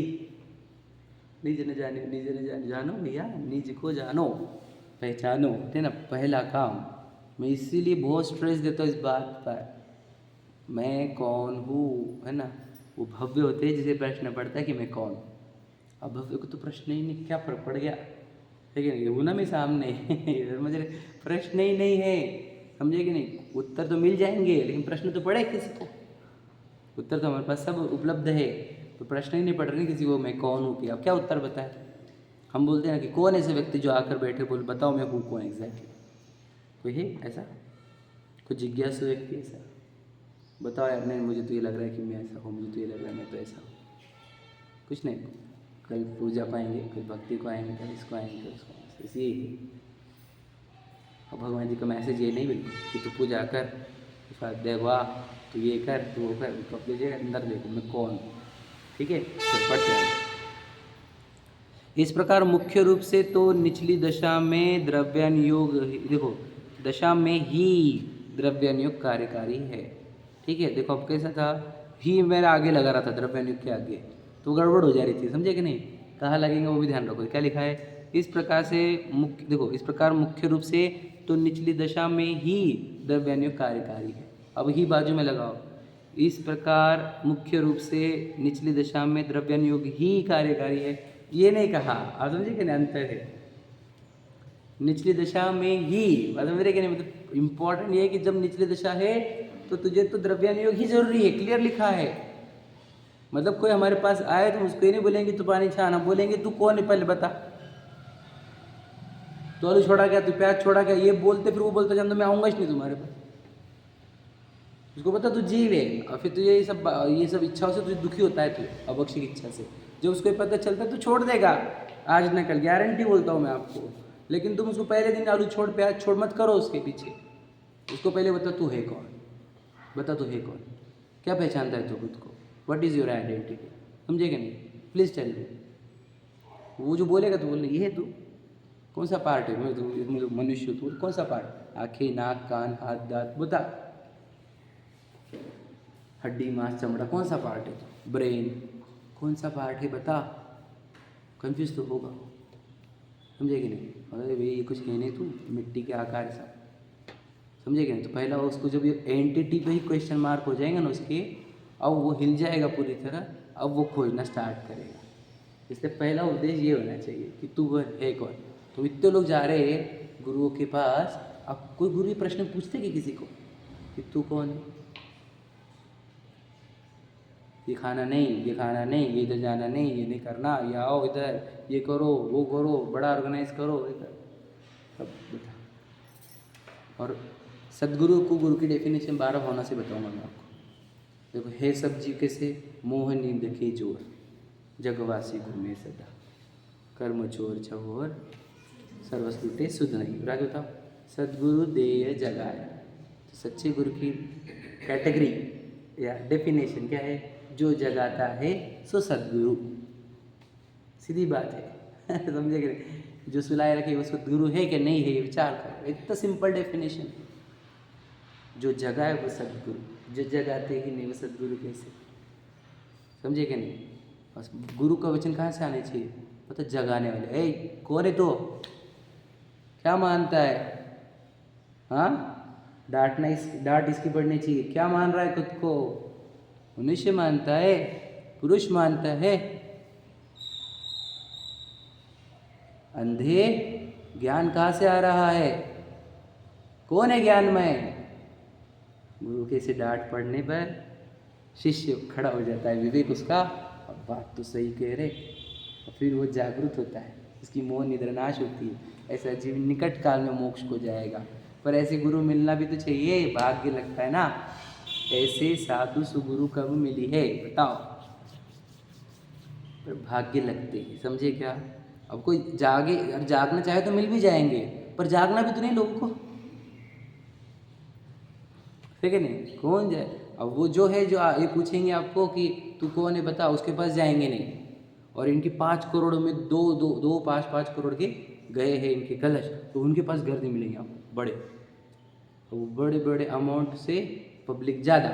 निज न जाने, निज न जाने, जानो भैया, निज को जानो, पहचानो, है ना? पहला काम। मैं इसीलिए बहुत स्ट्रेस देता हूँ इस बात पर, मैं कौन हूँ, है ना? वो भव्य होते हैं जिसे प्रश्न पड़ता है कि मैं कौन। अब भव्य को तो प्रश्न ही नहीं, क्या फर्क पड़ गया, है कि नहीं? वो ना मैं सामने मुझे प्रश्न ही नहीं है, समझे कि नहीं? उत्तर तो मिल जाएंगे लेकिन प्रश्न तो पड़े किसी को। उत्तर तो हमारे पास सब उपलब्ध है, तो प्रश्न ही नहीं पड़ रहे किसी को मैं कौन हूँ, कि अब क्या उत्तर बताए? हम बोलते हैं ना कि कौन ऐसे व्यक्ति जो आकर बैठे बोल बताओ मैं हूँ कौन एग्जैक्टली। कोई है ऐसा, कुछ जिज्ञासु व्यक्ति ऐसा? बताओ यार, नहीं मुझे तो ये लग रहा है कि मैं ऐसा हूँ, मुझे तो ये लग रहा है मैं तो ऐसा हूँ। कुछ नहीं, कल पूजा पाएंगे, कल भक्ति को आएंगे, कल इसको आएंगे, कल उसको आएंगे, बस यही है। और भगवान जी का मैसेज ये नहीं बिल्कुल कि तू पूजा कर, दे वाह, तू ये कर, तू वो कर, तो अपने जगह अंदर देखो मैं कौन हूँ। ठीक है, फिर पढ़ जाए। इस प्रकार मुख्य रूप से तो निचली दशा में द्रव्यानुयोग, देखो दशा में ही द्रव्यानुयोग कार्यकारी है। ठीक है, देखो अब कैसा था, ही मेरा आगे लगा रहा था द्रव्यानुयोग के आगे, तो गड़बड़ हो जा रही थी, समझे कि नहीं? कहाँ लगेंगे वो भी ध्यान रखो। क्या लिखा है? इस प्रकार से मुख्य, देखो इस प्रकार मुख्य रूप से तो निचली दशा में ही द्रव्यानुयोग कार्यकारी है। अब ही बाजू में लगाओ, इस प्रकार मुख्य रूप से निचली दशा में द्रव्यानुयोग ही कार्यकारी है, ये नहीं कहा। आप समझे कि नहीं अंतर है? निचली दशा में ही, बात समझ रहे कि नहीं? मतलब इम्पोर्टेंट ये है कि जब निचली दशा है तो तुझे तो द्रव्यानुयोग ही जरूरी है, क्लियर लिखा है। मतलब कोई हमारे पास आए तो उसको ही नहीं बोलेंगे तू पानी छाना, बोलेंगे तू कौन है पहले बता, तो आलू छोड़ा क्या, तू प्याज छोड़ा क्या, ये बोलते फिर वो बोलता जान तो मैं आऊँगा ही नहीं तुम्हारे पास। उसको पता तू जीव है, और फिर तुझे ये सब इच्छाओं से तुझे दुखी होता है, तू अभक्षी की इच्छा से। जब उसको पता चलता है तो छोड़ देगा, आज न कल, गारंटी बोलता हूँ मैं आपको। लेकिन तुम उसको पहले दिन आलू छोड़ प्याज छोड़ मत करो उसके पीछे। उसको पहले बता तू है कौन, बता तू है कौन, क्या पहचानता है तू खुद को, व्हाट इज़ योर आइडेंटिटी, समझेगा नहीं? Please tell me. वो जो बोलेगा तो बोलना ये है तू, कौन सा पार्ट है, मैं मनुष्य, तू कौन सा पार्ट, आँखें नाक कान हाथ दांत, बता, हड्डी मांस चमड़ा, कौन सा पार्ट है तू, ब्रेन कौन सा पार्ट है बता। कंफ्यूज तो होगा, समझे कि नहीं? अरे भाई ये कुछ कहने तू मिट्टी के आकार सा, समझे कि नहीं? तो पहला उसको जब ये एंटिटी पे ही क्वेश्चन मार्क हो जाएगा ना उसके, अब वो हिल जाएगा पूरी तरह, अब वो खोजना स्टार्ट करेगा। इसलिए पहला उद्देश्य ये होना चाहिए कि तू है कौन। तो इतने लोग जा रहे हैं गुरुओं के पास, अब कोई गुरु ये प्रश्न पूछते कि किसी को कि तू कौन है? ये खाना नहीं, ये खाना नहीं, ये इधर जाना नहीं, ये नहीं करना, ये आओ इधर, ये करो वो करो, बड़ा ऑर्गेनाइज करो इधर, सब बता। और सदगुरु को गुरु की डेफिनेशन 12 होना से बताऊंगा मैं आपको। देखो, हे सब जीव कैसे मोह नींद के जोर, जगवासी घूमे सदा, कर्म चोर चहोर, सर्वस लूटे सुध नहीं। आगे बताओ, सदगुरु देय जगाया। तो सच्चे गुरु की कैटेगरी या डेफिनेशन क्या है? जो जगाता है सो सदगुरु, सीधी बात है। समझे कि जो सुलाए रखे वो सदगुरु है कि नहीं है, ये विचार करो। इतना सिंपल डेफिनेशन, जो जगाए वो सदगुरु, जो जगाते ही नहीं वो सदगुरु कैसे? समझे कि नहीं? बस गुरु का वचन कहाँ से आने चाहिए? मतलब जगाने वाले। ए कौन है तो, क्या मानता है? हाँ, डांट इसकी पड़नी चाहिए। क्या मान रहा है खुद को? मनुष्य मानता है, पुरुष मानता है। अंधे ज्ञान कहाँ से आ रहा है? कौन है ज्ञानमय? गुरु के से डांट पड़ने पर शिष्य खड़ा हो जाता है, विवेक उसका, अब बात तो सही कह रहे, और फिर वो जागरूक होता है, उसकी मोह निद्रा नाश होती है। ऐसा जीव निकट काल में मोक्ष को जाएगा। पर ऐसे गुरु मिलना भी तो चाहिए, भाग्य लगता है ना। ऐसे साधु सुगुरु कब मिली है बताओ? पर भाग्य लगते हैं, समझे क्या? अब कोई जागे, अगर जागना चाहे तो मिल भी जाएंगे, पर जागना भी तो नहीं लोगों को, ठीक है नहीं? कौन जाए? अब वो जो है, जो ये पूछेंगे आपको कि तू कौन है बता, उसके पास जाएंगे नहीं। और इनकी 5 करोड़ में दो 5 करोड़ के गए हैं इनके कलश, तो उनके पास घर नहीं मिलेंगे आपको बड़े, तो बड़े बड़े अमाउंट से पब्लिक ज़्यादा,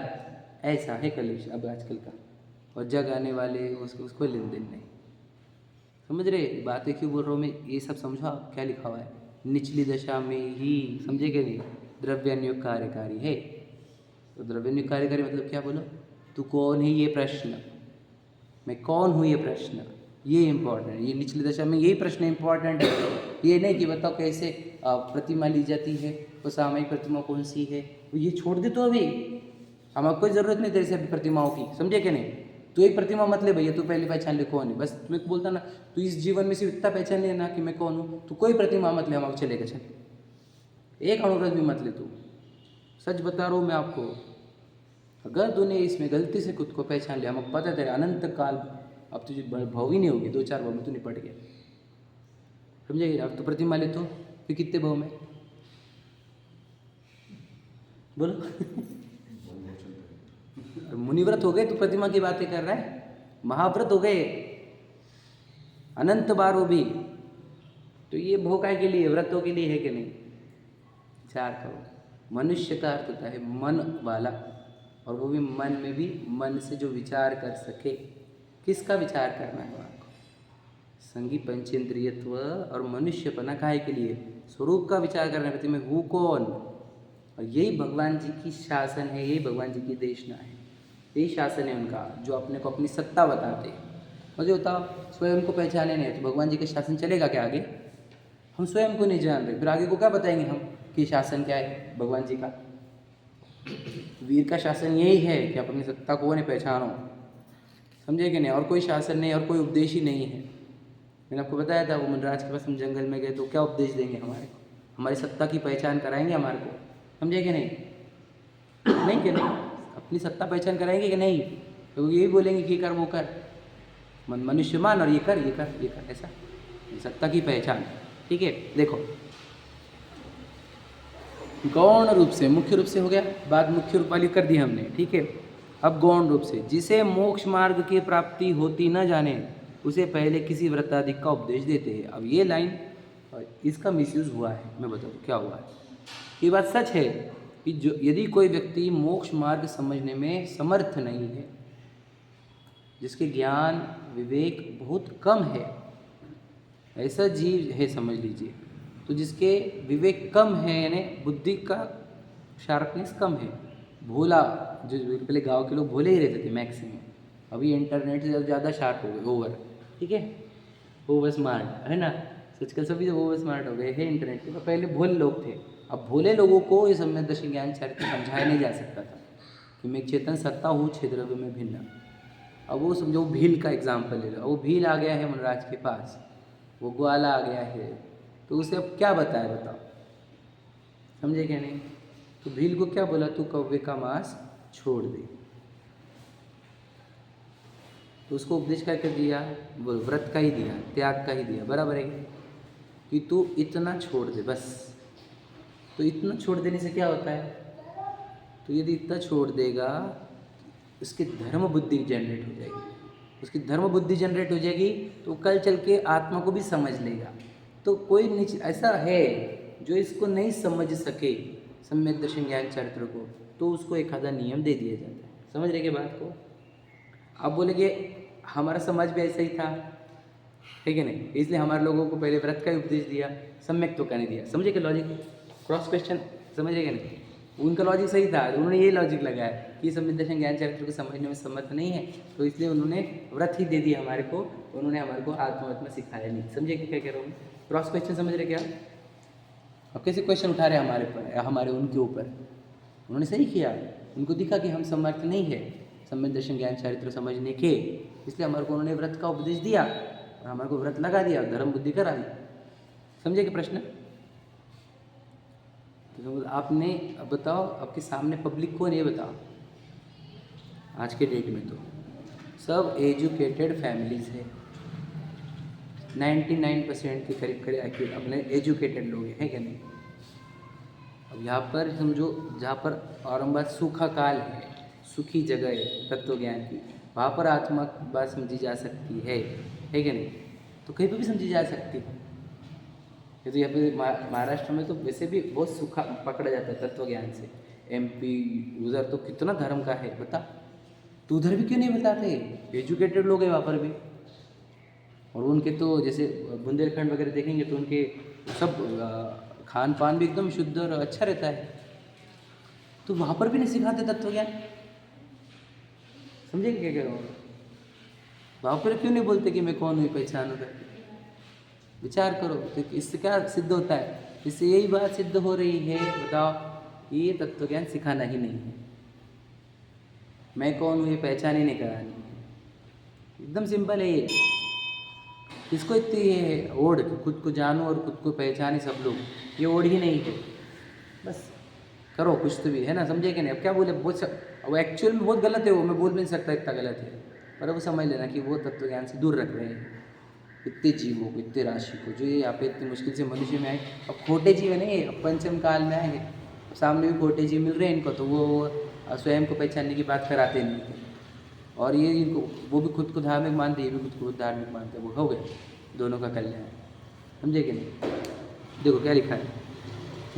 ऐसा है कलेश अब आजकल का। और जग आने वाले उसको लेन देन नहीं। समझ रहे बातें क्यों बोल रहा हूँ मैं? ये सब समझो आप, क्या लिखा हुआ है? निचली दशा में ही, समझे कि नहीं? द्रव्यानुयोग कार्यकारी है। तो द्रव्यानुयोग कार्यकारी मतलब क्या बोलो? तू कौन है ये प्रश्न, मैं कौन हूँ ये प्रश्न, ये इम्पोर्टेंट है। ये निचली दशा में यही प्रश्न इम्पोर्टेंट है। ये नहीं कि बताओ कैसे प्रतिमा ली जाती है, वो सामयिक प्रतिमा कौन सी है, ये छोड़ दे। तो अभी हमारे कोई ज़रूरत नहीं तेरे से अभी प्रतिमाओं की, समझे कि नहीं? तू एक प्रतिमा मत ले भैया, तू पहले पहचान ले कौन है। बस तुम्हें बोलता ना, तू इस जीवन में सिर्फ इतना पहचान लेना कि मैं कौन हूँ, तू कोई प्रतिमा मत ले, हमारे चलेगा चल। एक अनुव्रत भी मत ले तू, सच बता रहा हूँ मैं आपको। अगर तूने इसमें गलती से खुद को पहचान लिया, हमको पता है तेरे अनंत काल अब तुझे भव ही नहीं होगी, 2-4 भव में तू निपट गया, समझेगी। अब तो प्रतिमा ले तो फिर कितने भव में बोलो मुनिव्रत हो गए तो प्रतिमा की बातें कर रहा है, महाव्रत हो गए अनंत बार वो भी, तो ये भोग काय के लिए, व्रतों के लिए है कि नहीं, विचार करो। मनुष्य का अर्थ होता है मन वाला, और वो भी मन में भी मन से जो विचार कर सके। किसका विचार करना है आपको, संगी पंचेंद्रियत्व और मनुष्यपना काहे के लिए, स्वरूप का विचार करना है, मैं हूँ कौन। और यही भगवान जी की शासन है, यही भगवान जी की देशना है, यही शासन है उनका, जो अपने को अपनी सत्ता बताते हैं। मुझे बताओ, स्वयं को पहचाने नहीं तो भगवान जी का शासन चलेगा क्या आगे? हम स्वयं को नहीं जान रहे, फिर आगे को क्या बताएंगे हम कि शासन क्या है भगवान जी का। वीर का शासन यही है कि आप अपनी सत्ता को नहीं पहचानो, समझे कि नहीं, और कोई शासन नहीं, और कोई उपदेश ही नहीं है। मैंने आपको बताया था, वो मनराज के पास हम जंगल में गए तो क्या उपदेश देंगे हमारे को, हमारी सत्ता की पहचान कराएंगे हमारे को, समझे कि नहीं, नहीं कि नहीं, अपनी सत्ता पहचान कराएंगे कि नहीं, तो यही बोलेंगे कि कर वो कर, मनुष्य मान और ये कर ये कर ये कर, ऐसा सत्ता की पहचान। ठीक है, देखो गौण रूप से, मुख्य रूप से हो गया, बात मुख्य रूप वाली कर दी हमने, ठीक है। अब गौण रूप से, जिसे मोक्ष मार्ग की प्राप्ति होती न जाने उसे पहले किसी व्रतादि का उपदेश देते हैं। अब ये लाइन, इसका मिसयूज हुआ है, मैं बताऊँ क्या हुआ है। ये बात सच है कि जो यदि कोई व्यक्ति मोक्ष मार्ग समझने में समर्थ नहीं है, जिसके ज्ञान विवेक बहुत कम है, ऐसा जीव है समझ लीजिए, तो जिसके विवेक कम है, यानी बुद्धि का शार्पनेस कम है, भोला, जो पहले गांव के लोग भोले ही रहते थे मैक्सिमम, अभी इंटरनेट से ज़्यादा शार्प हो गए, ओवर, ठीक है, ओवर स्मार्ट है ना, सचकल सभी ओवर स्मार्ट हो गए हैं इंटरनेट के, तो पहले भोले लोग थे। अब भोले लोगों को ये सम्यक दर्शन ज्ञान चरित्र समझाया नहीं जा सकता था कि मैं चेतन सत्ता हूँ, क्षेत्रव्य में भिन्न। अब वो समझो, भील का एग्जाम्पल ले लो, वो भील आ गया है मनराज के पास, वो ग्वाला आ गया है, तो उसे अब क्या बताए, बताओ, समझे क्या नहीं। तो भील को क्या बोला, तू कौवे का मांस छोड़ दे, तो उसको उपदेश करके दिया, वो व्रत का ही दिया, त्याग का ही दिया, बराबर है कि तू इतना छोड़ दे बस। तो इतना छोड़ देने से क्या होता है, तो यदि इतना छोड़ देगा, उसकी धर्म बुद्धि जनरेट हो जाएगी, उसकी धर्म बुद्धि जनरेट हो जाएगी, तो कल चल के आत्मा को भी समझ लेगा। तो कोई ऐसा है जो इसको नहीं समझ सके सम्यक दर्शन ज्ञान चरित्र को, तो उसको एक आधा नियम दे दिया जाता है, समझ रहे के बात को। आप बोलेंगे हमारा समाज भी ऐसा ही था, ठीक है नहीं, इसलिए हमारे लोगों को पहले व्रत का ही उपदेश दिया, सम्यक तो का नहीं दिया, समझे कि लॉजिक, क्रॉस क्वेश्चन, समझेगा नहीं, उनका लॉजिक सही था, उन्होंने ये लॉजिक लगाया कि सम्यक दर्शन ज्ञान चरित्र को समझने में समर्थ नहीं है, तो इसलिए उन्होंने व्रत ही दे दिया हमारे को, उन्होंने हमारे को आत्मवत सिखाया नहीं, समझे कि क्या कह रहा हूँ, क्रॉस क्वेश्चन समझ रहे क्या। अब कैसे क्वेश्चन उठा रहे हमारे पर, हमारे उनके ऊपर, उन्होंने सही किया, उनको दिखा कि हम समर्थ नहीं है सम्यक दर्शन ज्ञान चरित्र समझने के, इसलिए हमारे को उन्होंने व्रत का उपदेश दिया और हमारे को व्रत लगा दिया, धर्म बुद्धि करा दी, समझे कि प्रश्न। तो आपने अब बताओ, आपके सामने पब्लिक कौन, ये बताओ, आज के डेट में तो सब एजुकेटेड फैमिलीज है, 99% के करीब अपने एजुकेटेड लोग हैं, क्या नहीं। अब यहाँ पर समझो, जहाँ पर औरंगाबाद सूखा काल है, सुखी जगह है तत्व ज्ञान की, वहाँ पर आत्मा की बात समझी जा सकती है क्या नहीं, तो कहीं पर भी समझी जा सकती है। ये तो यहाँ पे महाराष्ट्र में तो वैसे भी बहुत सूखा पकड़ा जाता है तत्व ज्ञान से, MP उधर तो कितना धर्म का है बता, तो उधर भी क्यों नहीं बताते, एजुकेटेड लोग हैं वहाँ पर भी, और उनके तो जैसे बुंदेलखंड वगैरह देखेंगे तो उनके सब खान पान भी एकदम शुद्ध और अच्छा रहता है, तो वहाँ पर भी नहीं सिखाते तत्व ज्ञान, समझे क्या कह रहा हूँ। वहाँ पर क्यों नहीं बोलते कि मैं कौन हूँ, पहचान करके, विचार करो। तो इससे क्या सिद्ध होता है, इससे यही बात सिद्ध हो रही है, बताओ, ये तत्व ज्ञान सिखाना ही नहीं है, मैं कौन हूँ ये पहचान ही नहीं करानी, एकदम सिंपल है ये। इसको इतनी ये ओढ़, खुद को जानो और खुद को पहचाने सब लोग, ये ओढ़ ही नहीं है, बस करो कुछ तो भी, है ना, समझे कि नहीं। अब क्या बोले, वो एक्चुअल में बहुत गलत है, वो मैं बोल भी नहीं सकता इतना गलत है, पर अब समझ लेना कि वो तत्व ज्ञान से दूर रख रहे हैं इतने जीवों को, इतने राशि को, जो ये यहाँ पे इतनी मुश्किल से मनुष्य में आए। अब खोटे जीव है नहीं, अब पंचम काल में आएंगे, सामने भी खोटे जीव मिल रहे हैं इनको, तो वो स्वयं को पहचानने की बात कराते नहीं थे। और ये इनको, वो भी खुद को धार्मिक मानते, ये भी खुद को धार्मिक मानते, वो हो गए दोनों का कल्याण, समझे कि नहीं। देखो क्या लिखा है,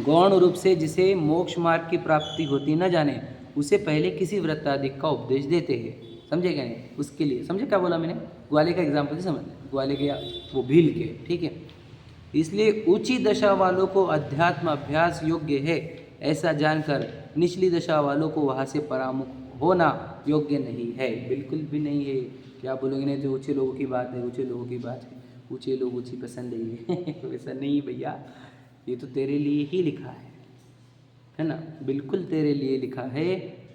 गौण रूप से जिसे मोक्ष मार्ग की प्राप्ति होती न जाने, उसे पहले किसी व्रताधिक का उपदेश देते हैं, समझे क्या नहीं। उसके लिए समझे क्या बोला मैंने, ग्वाले का एग्जाम्पल से समझ, ग्वाले के वो भील के, ठीक है। इसलिए ऊंची दशा वालों को अध्यात्म अभ्यास योग्य है, ऐसा जानकर निचली दशा वालों को वहाँ से परामुख होना योग्य नहीं है, बिल्कुल भी नहीं है। क्या बोलोगे, नहीं तो ऊँचे लोगों की बात है, ऊँचे लोगों की बात है, ऊँचे लोग ऊँची पसंद है वैसा नहीं भैया, ये तो तेरे लिए ही लिखा है ना, बिल्कुल तेरे लिए लिखा है।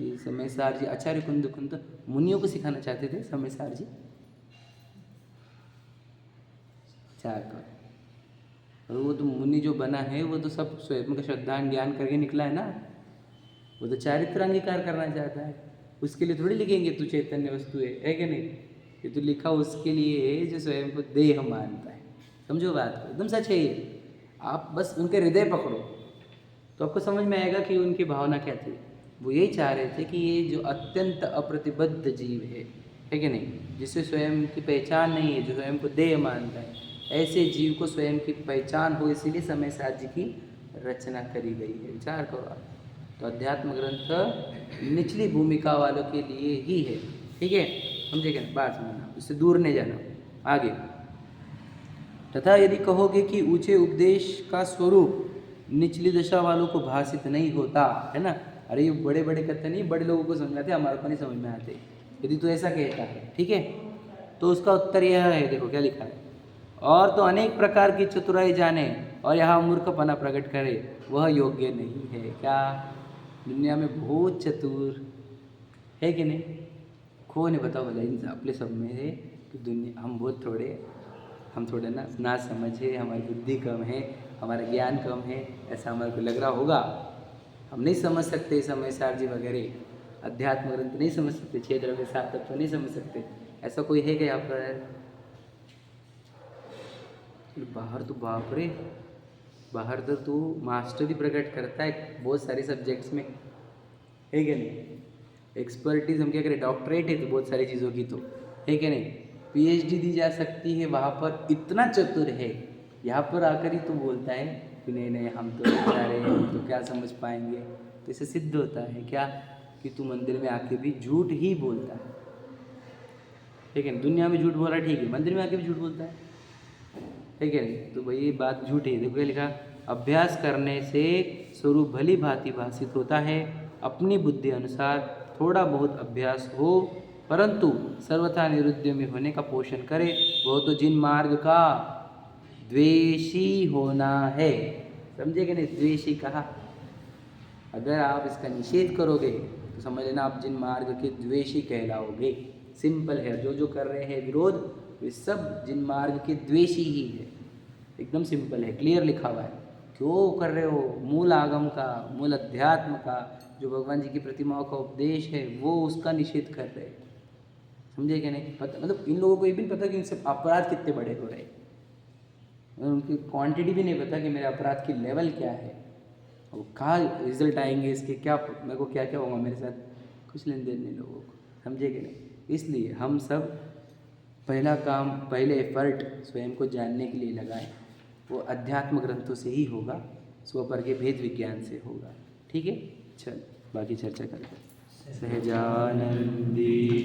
ये समयसार जी, आचार्य कुंद मुनियों को सिखाना चाहते थे समयसार जी, चार, और वो तो मुनि जो बना है वो तो सब स्वयं का श्रद्धा ज्ञान करके निकला है ना, वो तो चारित्र अंगीकार करना चाहता है, उसके लिए थोड़ी लिखेंगे तू चैतन्य वस्तु है कि नहीं। ये तो लिखा उसके लिए है जो स्वयं को देह मानता है, समझो बात को, एकदम सच है ये। आप बस उनके हृदय पकड़ो तो आपको समझ में आएगा कि उनकी भावना क्या थी। वो यही चाह रहे थे कि ये जो अत्यंत अप्रतिबद्ध जीव है कि नहीं, जिससे स्वयं की पहचान नहीं है, जो स्वयं को देह मानता है, ऐसे जीव को स्वयं की पहचान हो, इसीलिए समयसार जी की रचना करी गई है। विचार करो आप, तो अध्यात्म ग्रंथ निचली भूमिका वालों के लिए ही है, ठीक है, समझे क्या, बात समझना, इससे दूर नहीं जाना। आगे, तथा यदि कहोगे कि ऊंचे उपदेश का स्वरूप निचली दशा वालों को भाषित नहीं होता है ना, अरे ये बड़े बड़े कथन नहीं, बड़े लोगों को समझ में आते, हमारे को नहीं समझ में आते, यदि तू ऐसा कहता है, ठीक है, तो उसका उत्तर यह है, देखो क्या लिखा है, और तो अनेक प्रकार की चतुराई जाने और यहाँ मूर्खपना प्रकट करे, वह योग्य नहीं है। क्या दुनिया में बहुत चतुर है कि नहीं, खो ने बताओ भला इन अपने सब में है कि दुनिया हम बहुत हम थोड़े ना समझ है, हमारी बुद्धि कम है, हमारा ज्ञान कम है, ऐसा हमारे को लग रहा होगा। हम नहीं समझ सकते समयसार जी वगैरह अध्यात्म ग्रंथ नहीं समझ सकते, 6 द्रव्य 7 तत्व नहीं समझ सकते, ऐसा कोई है क्या यहाँ पर। बाहर तो बाप रे, बाहर तो तू मास्टरी प्रकट करता है बहुत सारे सब्जेक्ट्स में, है क्या नहीं, एक्सपर्टीज हम क्या करें, डॉक्टरेट है तो बहुत सारी चीज़ों की, तो है क्या नहीं, PhD दी जा सकती है, वहाँ पर इतना चतुर है, यहाँ पर आकर ही तो बोलता है कि नहीं हम तो बेचारे हैं, हम तो क्या समझ पाएंगे। तो इससे सिद्ध होता है क्या कि तू मंदिर में आके भी झूठ ही बोलता है, ठीक है, दुनिया में झूठ बोला ठीक है, मंदिर में आके भी झूठ बोलता है ठीक है, तो भाई ये बात झूठ है। देखो क्या लिखा, अभ्यास करने से स्वरूप भली भांति भाषित होता है, अपनी बुद्धि अनुसार थोड़ा बहुत अभ्यास हो, परंतु सर्वथा निरुद्यमी होने का पोषण करे, वो तो जिन मार्ग का द्वेषी होना है, समझे कि नहीं, द्वेषी कहा, अगर आप इसका निषेध करोगे तो समझ लेना आप जिन मार्ग के द्वेषी कहलाओगे। सिंपल है, जो जो कर रहे हैं विरोध वे सब जिन मार्ग के द्वेषी ही है, एकदम सिंपल है, क्लियर लिखा हुआ है। क्यों कर रहे हो, मूल आगम का, मूल अध्यात्म का, जो भगवान जी की प्रतिमाओं का उपदेश है वो उसका निषेध कर रहे हैं, समझे क्या नहीं। पता मतलब इन लोगों को ये भी पता कि इनसे अपराध कितने बड़े हो रहे हैं, उनकी क्वांटिटी भी नहीं पता कि मेरे अपराध की लेवल क्या है, और कहाँ रिजल्ट आएंगे इसके, क्या मेरे को क्या क्या होगा मेरे साथ, कुछ लेन देन नहीं लोगों को, समझे कि नहीं। इसलिए हम सब पहला काम, पहले एफर्ट स्वयं को जानने के लिए लगाएं, वो अध्यात्म ग्रंथों से ही होगा, स्वपर के भेद विज्ञान से होगा, ठीक है। चल बाकी चर्चा करते हैं। सहजानंदी